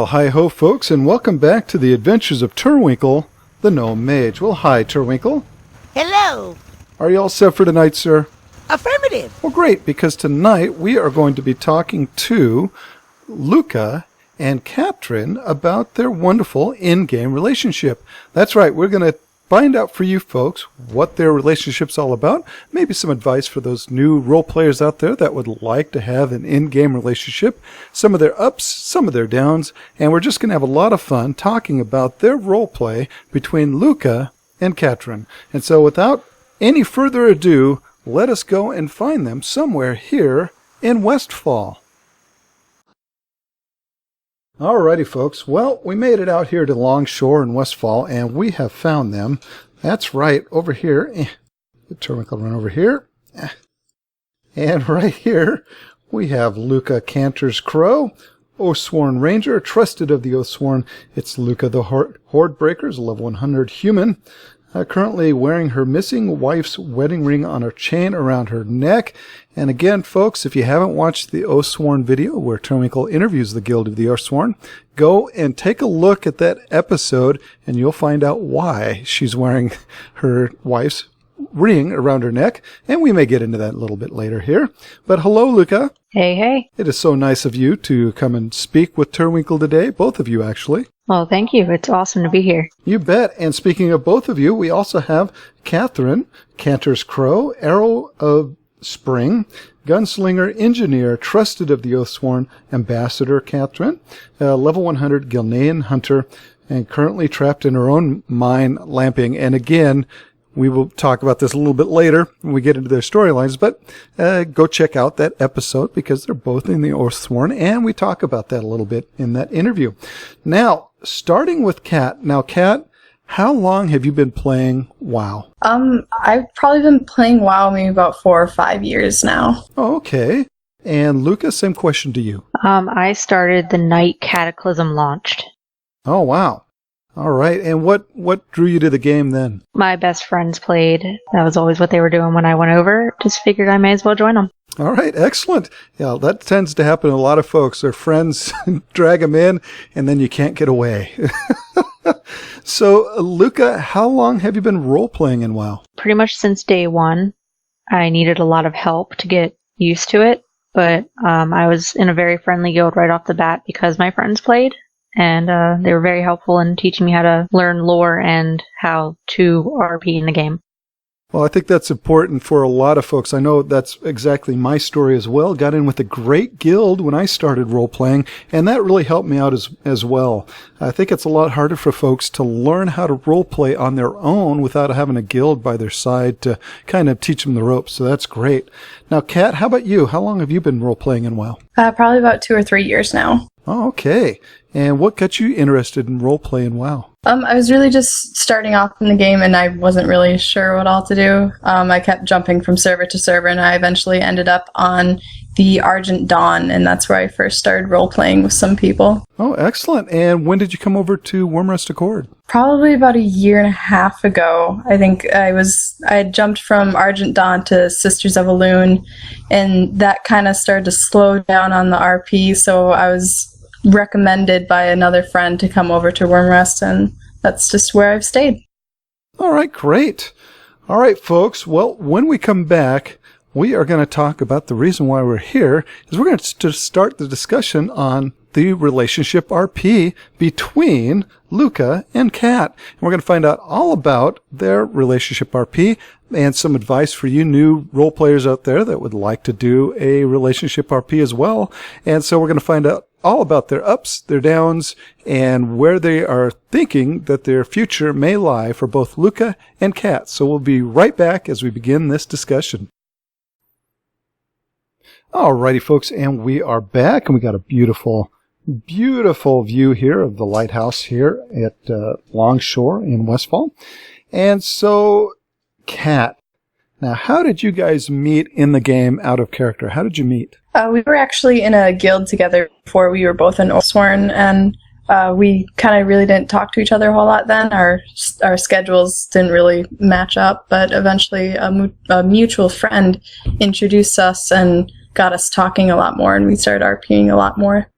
hi-ho, folks, and welcome back to the adventures of Turwinkle, the Gnome Mage. Well, hi, Turwinkle. Hello. Are you all set for tonight, sir? Affirmative. Well, great, because tonight we are going to be talking to Luka and Catherine about their wonderful in-game relationship. That's right, we're going to find out for you folks what their relationship's all about, maybe some advice for those new role players out there that would like to have an in-game relationship, some of their ups, some of their downs, and we're just going to have a lot of fun talking about their role play between Luka and Catherine. And so without any further ado, let us go and find them somewhere here in Westfall. Alrighty, folks. Well, we made it out here to Longshore in Westfall, and we have found them. That's right, over here. The Turwinkle run over here. And right here, we have Luka Cantor's Crow, Oathsworn Ranger, trusted of the Oathsworn. It's Luka the Horde Breaker, level 100 human. Currently wearing her missing wife's wedding ring on her chain around her neck. And again, folks, if you haven't watched the Oathsworn video where Turwinkle interviews the Guild of the Oathsworn, go and take a look at that episode and you'll find out why she's wearing her wife's ring around her neck. And we may get into that a little bit later here. But hello, Luka. Hey, hey. It is so nice of you to come and speak with Turwinkle today, both of you actually. Well, thank you. It's awesome to be here. You bet. And speaking of both of you, we also have Catherine, Cantor's Crow, Arrow of Spring, Gunslinger, Engineer, trusted of the Oathsworn, Ambassador Catherine, level 100 Gilnean Hunter, and currently trapped in her own mine lamping. And again, we will talk about this a little bit later when we get into their storylines, but go check out that episode because they're both in the Oathsworn, and we talk about that a little bit in that interview. Now, starting with Cat. Now, Cat, how long have you been playing WoW? I've probably been playing WoW maybe about 4 or 5 years now. Oh, okay. And Luka, same question to you. I started the night Cataclysm launched. Oh, wow. All right. And what drew you to the game then? My best friends played. That was always what they were doing when I went over. Just figured I may as well join them. All right. Excellent. Yeah, that tends to happen to a lot of folks. Their friends drag them in, and then you can't get away. So, Luka, how long have you been role-playing in WoW? Pretty much since day one. I needed a lot of help to get used to it, but I was in a very friendly guild right off the bat because my friends played. And they were very helpful in teaching me how to learn lore and how to RP in the game. Well, I think that's important for a lot of folks. I know that's exactly my story as well. Got in with a great guild when I started role-playing, and that really helped me out as well. I think it's a lot harder for folks to learn how to role-play on their own without having a guild by their side to kind of teach them the ropes, so that's great. Now, Kat, how about you? How long have you been role-playing in WoW? Probably about 2 or 3 years now. Oh, okay. And what got you interested in role-play in WoW? I was really just starting off in the game, and I wasn't really sure what all to do. I kept jumping from server to server, and I eventually ended up on the Argent Dawn, and that's where I first started role-playing with some people. Oh, excellent. And when did you come over to Wormrest Accord? Probably about 1.5 years ago. I think I had jumped from Argent Dawn to Sisters of Elune, and that kind of started to slow down on the RP, so I was recommended by another friend to come over to Wormrest, and that's just where I've stayed. All right, great. All right, folks. Well, when we come back, we are going to talk about the reason why we're here is we're going to start the discussion on the relationship RP between Luka and Cat. And we're going to find out all about their relationship RP and some advice for you new role players out there that would like to do a relationship RP as well. And so we're going to find out all about their ups, their downs, and where they are thinking that their future may lie for both Luka and Cat. So we'll be right back as we begin this discussion. Alrighty, folks, and we are back, and we got a beautiful view here of the lighthouse here at Longshore in Westfall. And so, Cat, now how did you guys meet in the game out of character? How did you meet? We were actually in a guild together before. We were both in Oathsworn, and we kind of really didn't talk to each other a whole lot then. Our schedules didn't really match up, but eventually a mutual friend introduced us and got us talking a lot more, and we started RPing a lot more.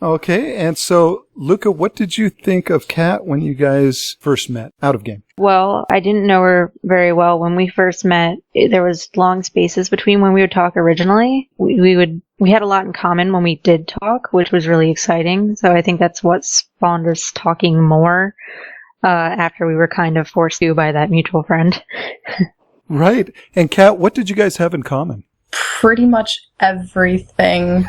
Okay, and so, Luka, what did you think of Cat when you guys first met out of game? Well, I didn't know her very well when we first met. There was long spaces between when we would talk originally. We had a lot in common when we did talk, which was really exciting. So I think that's what spawned us talking more after we were kind of forced to by that mutual friend. Right. And Cat, what did you guys have in common? Pretty much everything.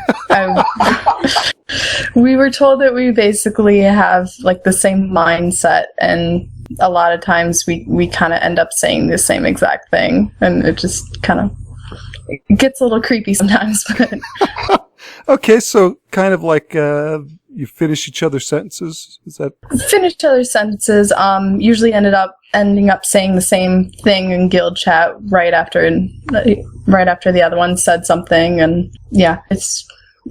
We were told that we basically have like the same mindset, and a lot of times we kind of end up saying the same exact thing, and it just kind of gets a little creepy sometimes. But Okay, so kind of like you finish each other's sentences? Is that... Finish each other's sentences, usually ending up saying the same thing in guild chat right after the other one said something, and yeah, it's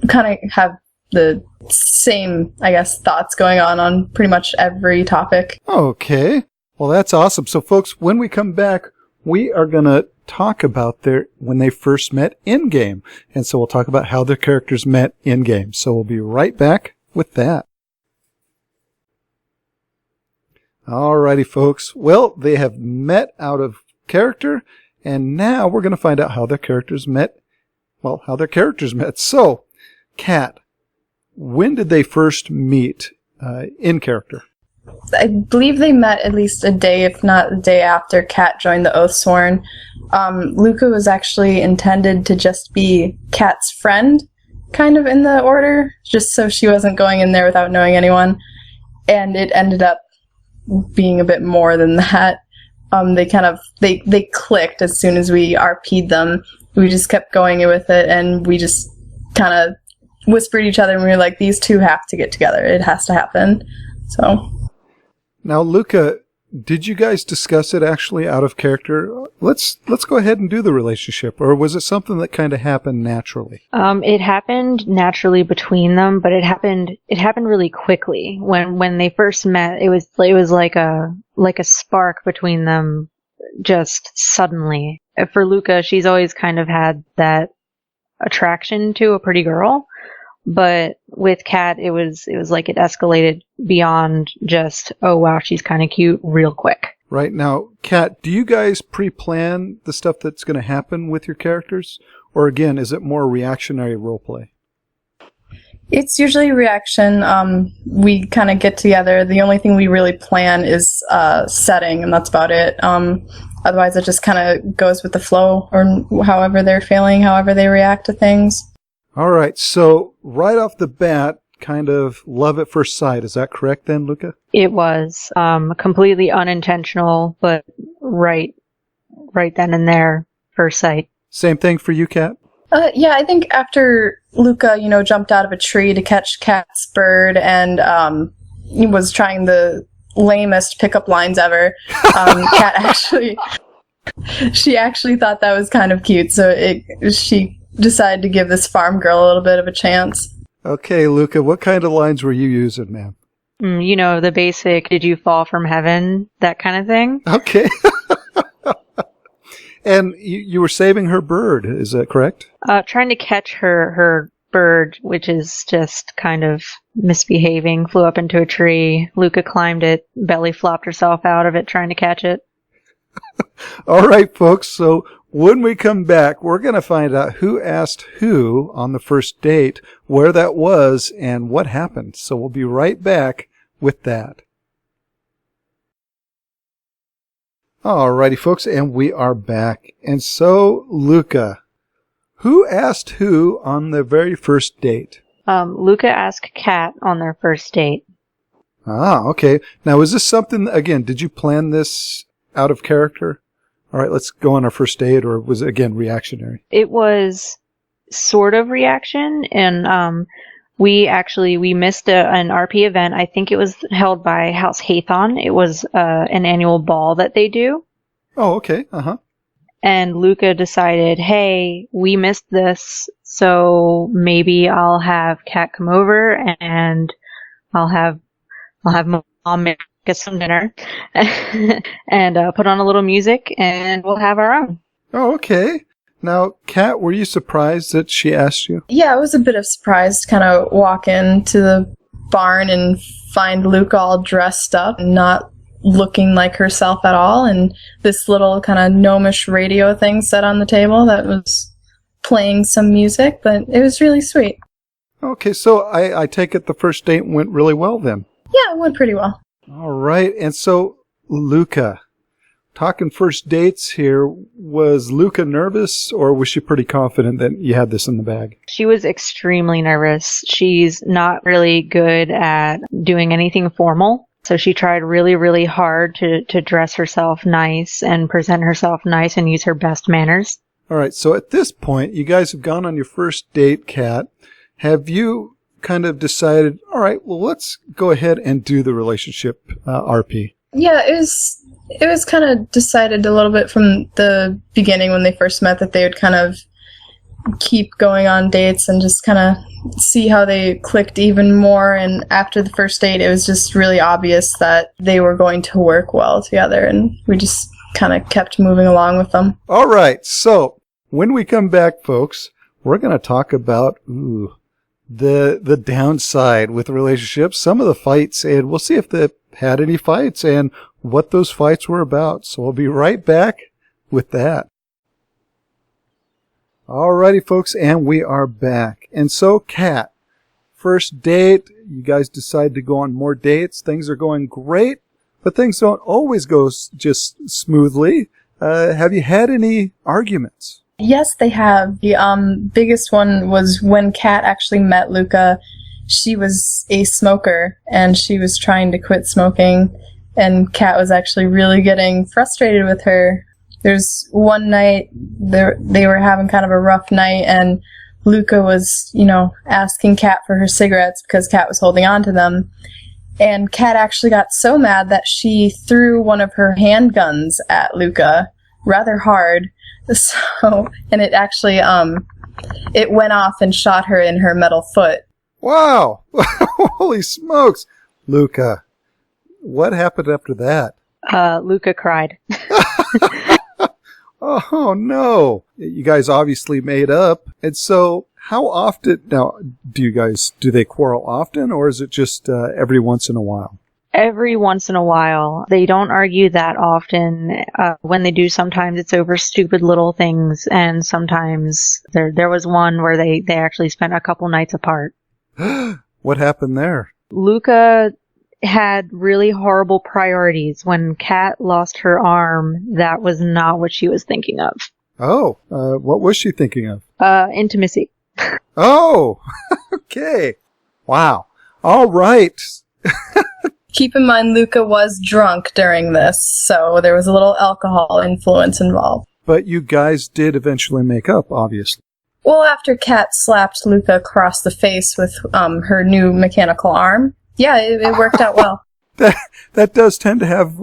kind of have the same, I guess, thoughts going on pretty much every topic. Okay. Well, that's awesome. So, folks, when we come back, we are going to talk about when they first met in-game. And so we'll talk about how their characters met in-game. So we'll be right back with that. Alrighty, folks. Well, they have met out of character, and now we're going to find out how their characters met. Well, how their characters met. So, Cat, when did they first meet in character? I believe they met at least a day, if not the day after Cat joined the Oathsworn. Luka was actually intended to just be Cat's friend, kind of in the order, just so she wasn't going in there without knowing anyone. And it ended up being a bit more than that. They clicked as soon as we RP'd them. We just kept going with it, and we just kind of whispered each other, and we were like, these two have to get together. It has to happen. So... Now, Luka, did you guys discuss it actually out of character? Let's go ahead and do the relationship, or was it something that kind of happened naturally? It happened naturally between them, but it happened really quickly. When they first met, it was like a spark between them, just suddenly. For Luka, she's always kind of had that attraction to a pretty girl. But with Cat, it was like it escalated beyond just, oh wow, she's kind of cute, real quick. Right. Now, Cat, do you guys pre-plan the stuff that's going to happen with your characters? Or again, is it more reactionary roleplay? It's usually reaction. We kind of get together. The only thing we really plan is setting, and that's about it. Otherwise, it just kind of goes with the flow, or however they're feeling, however they react to things. All right, so right off the bat, kind of love at first sight. Is that correct then, Luka? It was completely unintentional, but right then and there, first sight. Same thing for you, Cat? Yeah, I think after Luka, jumped out of a tree to catch Cat's bird, and he was trying the lamest pickup lines ever, Cat she actually thought that was kind of cute, so she decided to give this farm girl a little bit of a chance. Okay, Luka, what kind of lines were you using, ma'am? The basic, did you fall from heaven? That kind of thing. Okay. And you were saving her bird, is that correct? Trying to catch her bird, which is just kind of misbehaving, flew up into a tree. Luka climbed it, belly flopped herself out of it, trying to catch it. All right, folks, so when we come back, we're going to find out who asked who on the first date, where that was, and what happened. So we'll be right back with that. Alrighty, folks, and we are back. And so, Luka, who asked who on the very first date? Luka asked Cat on their first date. Ah, okay. Now, is this something, again, did you plan this out of character? All right, let's go on our first date, or was it, again, reactionary? It was sort of reaction, and we missed an RP event. I think it was held by House Hathon. It was an annual ball that they do. Oh, okay. Uh-huh. And Luka decided, hey, we missed this, so maybe I'll have Cat come over, and I'll have Mom make us some dinner and put on a little music, and we'll have our own. Oh, okay. Now, Kat, were you surprised that she asked you? Yeah, I was a bit of surprised to kind of walk into the barn and find Luka all dressed up and not looking like herself at all, and this little kind of gnomish radio thing set on the table that was playing some music, but it was really sweet. Okay, so I take it the first date went really well then. Yeah, it went pretty well. All right, and so Luka, talking first dates here, was Luka nervous or was she pretty confident that you had this in the bag? She was extremely nervous. She's not really good at doing anything formal. So she tried really, really hard to dress herself nice and present herself nice and use her best manners. All right, so at this point, you guys have gone on your first date, Kat. Have you kind of decided, all right, well, let's go ahead and do the relationship RP? Yeah, it was kind of decided a little bit from the beginning when they first met that they would kind of keep going on dates and just kind of see how they clicked even more. And after the first date, it was just really obvious that they were going to work well together, and we just kind of kept moving along with them. All right, so when we come back, folks, we're going to talk about the downside with relationships, some of the fights, and we'll see if they had any fights and what those fights were about. So we'll be right back with that. Alrighty, folks, and we are back. And so, Kat, first date, you guys decide to go on more dates. Things are going great, but things don't always go just smoothly. Have you had any arguments? Yes, they have. The biggest one was when Kat actually met Luka. She was a smoker, and she was trying to quit smoking, and Kat was actually really getting frustrated with her. There's one night they were having kind of a rough night, and Luka was, asking Kat for her cigarettes because Kat was holding on to them. And Kat actually got so mad that she threw one of her handguns at Luka rather hard. So, and it actually, it went off and shot her in her metal foot. Wow! Holy smokes! Luka, what happened after that? Luka cried. Oh, no. You guys obviously made up. And so, how often, now, do they quarrel often, or is it just every once in a while? Every once in a while. They don't argue that often. When they do, sometimes it's over stupid little things, and sometimes there was one where they actually spent a couple nights apart. What happened there? Luka had really horrible priorities. When Kat lost her arm, that was not what she was thinking of. Oh, what was she thinking of? Intimacy. Oh, okay. Wow. All right. Keep in mind, Luka was drunk during this, so there was a little alcohol influence involved. But you guys did eventually make up, obviously. Well, after Kat slapped Luka across the face with her new mechanical arm, yeah, it worked out well. That does tend to have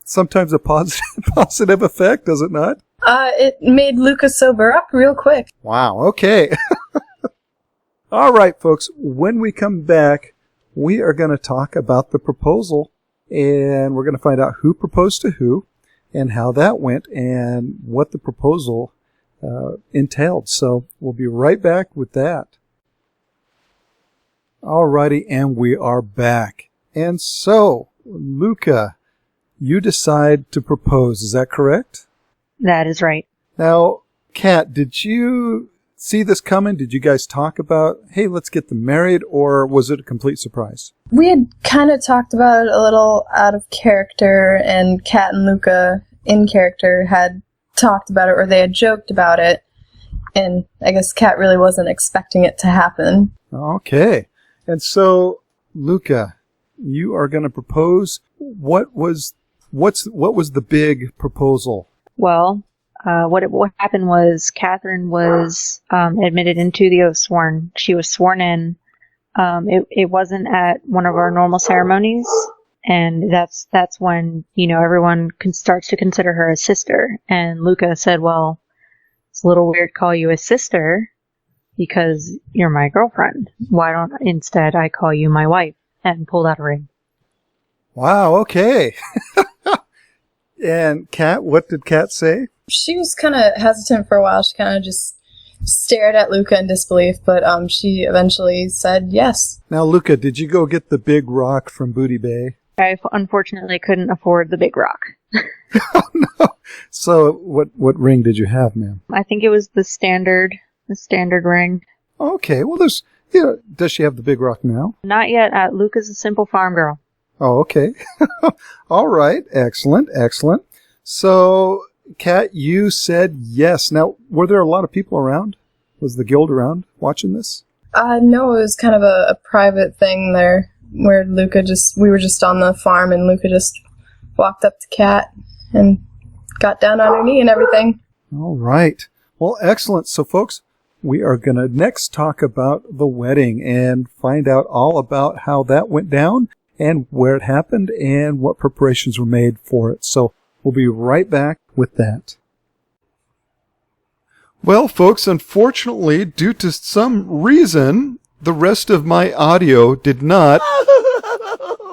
sometimes a positive effect, does it not? It made Luka sober up real quick. Wow, okay. All right, folks, when we come back, we are going to talk about the proposal, and we're going to find out who proposed to who and how that went and what the proposal entailed. So we'll be right back with that. Alrighty, and we are back. And so, Luka, you decide to propose, is that correct? That is right. Now, Kat, did you see this coming? Did you guys talk about, hey, let's get them married, or was it a complete surprise? We had kind of talked about it a little out of character, and Kat and Luka, in character, had talked about it, or they had joked about it, and I guess Kat really wasn't expecting it to happen. Okay. And so, Luka, you are going to propose. What was the big proposal? Well, what happened was Catherine was admitted into the oath sworn. She was sworn in. It wasn't at one of our normal ceremonies, and that's when everyone starts to consider her a sister. And Luka said, "Well, it's a little weird to call you a sister because you're my girlfriend. Why don't instead I call you my wife?" And pulled out a ring. Wow. Okay. And Kat, what did Kat say? She was kind of hesitant for a while. She kind of just stared at Luka in disbelief, but she eventually said yes. Now, Luka, did you go get the big rock from Booty Bay? I unfortunately couldn't afford the big rock. Oh, no. So what ring did you have, ma'am? I think it was the standard ring. Okay, well, does she have the big rock now? Not yet. Luca's a simple farm girl. Oh, okay. All right. Excellent. Excellent. So, Kat, you said yes. Now, were there a lot of people around? Was the guild around watching this? No, it was kind of a private thing there where we were just on the farm and Luka just walked up to Kat and got down on her knee and everything. All right. Well, excellent. So, folks, we are going to next talk about the wedding and find out all about how that went down and where it happened and what preparations were made for it. So we'll be right back with that. Well, folks, unfortunately, due to some reason, the rest of my audio did not...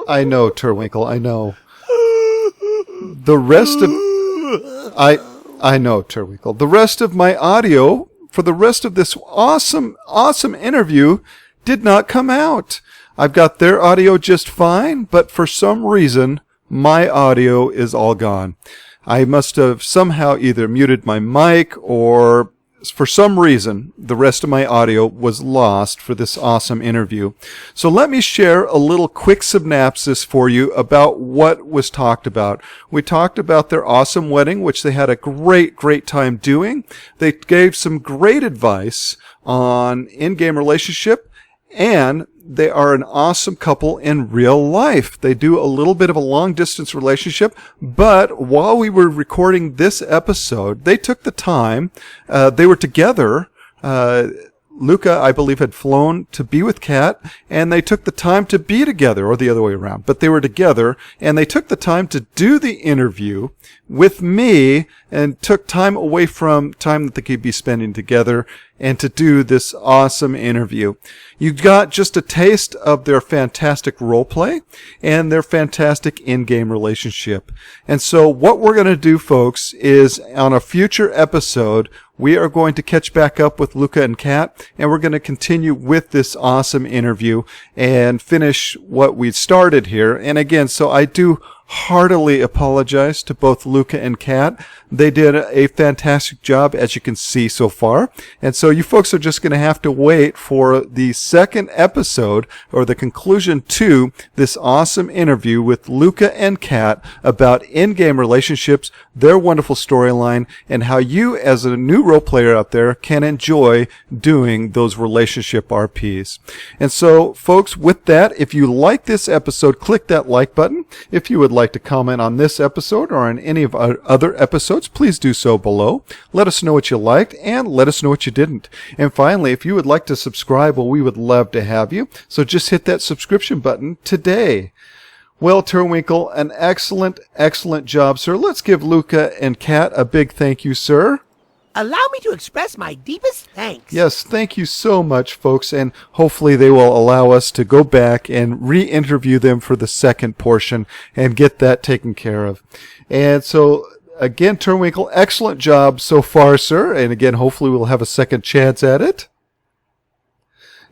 I know, Turwinkle, I know. The rest of... I know, Turwinkle. The rest of my audio for the rest of this awesome interview did not come out. I've got their audio just fine, but for some reason, my audio is all gone. I must have somehow either muted my mic or for some reason, the rest of my audio was lost for this awesome interview. So let me share a little quick synopsis for you about what was talked about. We talked about their awesome wedding, which they had a great time doing. They gave some great advice on in-game relationship, and they are an awesome couple in real life. They do a little bit of a long-distance relationship, but while we were recording this episode, they took the time. They were together. Luka, I believe, had flown to be with Kat, and they took the time to be together, or the other way around. But they were together, and they took the time to do the interview with me, and took time away from time that they could be spending together, and to do this awesome interview. You got just a taste of their fantastic roleplay and their fantastic in-game relationship. And so what we're going to do, folks, is on a future episode, we are going to catch back up with Luka and Cat, and we're going to continue with this awesome interview and finish what we started here. And again, so I do heartily apologize to both Luka and Cat. They did a fantastic job, as you can see so far. And so you folks are just going to have to wait for the second episode, or the conclusion to this awesome interview with Luka and Cat about in-game relationships, their wonderful storyline, and how you, as a new role player out there, can enjoy doing those relationship RPs. And so, folks, with that, if you like this episode, click that like button. If you would like to comment on this episode or on any of our other episodes, please do so below. Let us know what you liked and let us know what you didn't. And finally, if you would like to subscribe, well, we would love to have you. So just hit that subscription button today. Well, Turwinkle, an excellent job, sir. Let's give Luka and Cat a big thank you, sir. Allow me to express my deepest thanks. Yes, thank you so much, folks, and hopefully they will allow us to go back and re-interview them for the second portion and get that taken care of. And so, again, Turwinkle, excellent job so far, sir, and again, hopefully we'll have a second chance at it.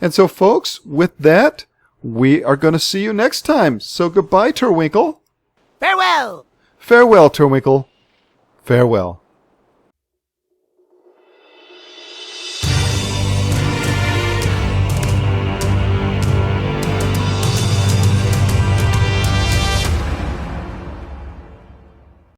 And so, folks, with that, we are going to see you next time. So goodbye, Turwinkle. Farewell. Farewell, Turwinkle. Farewell.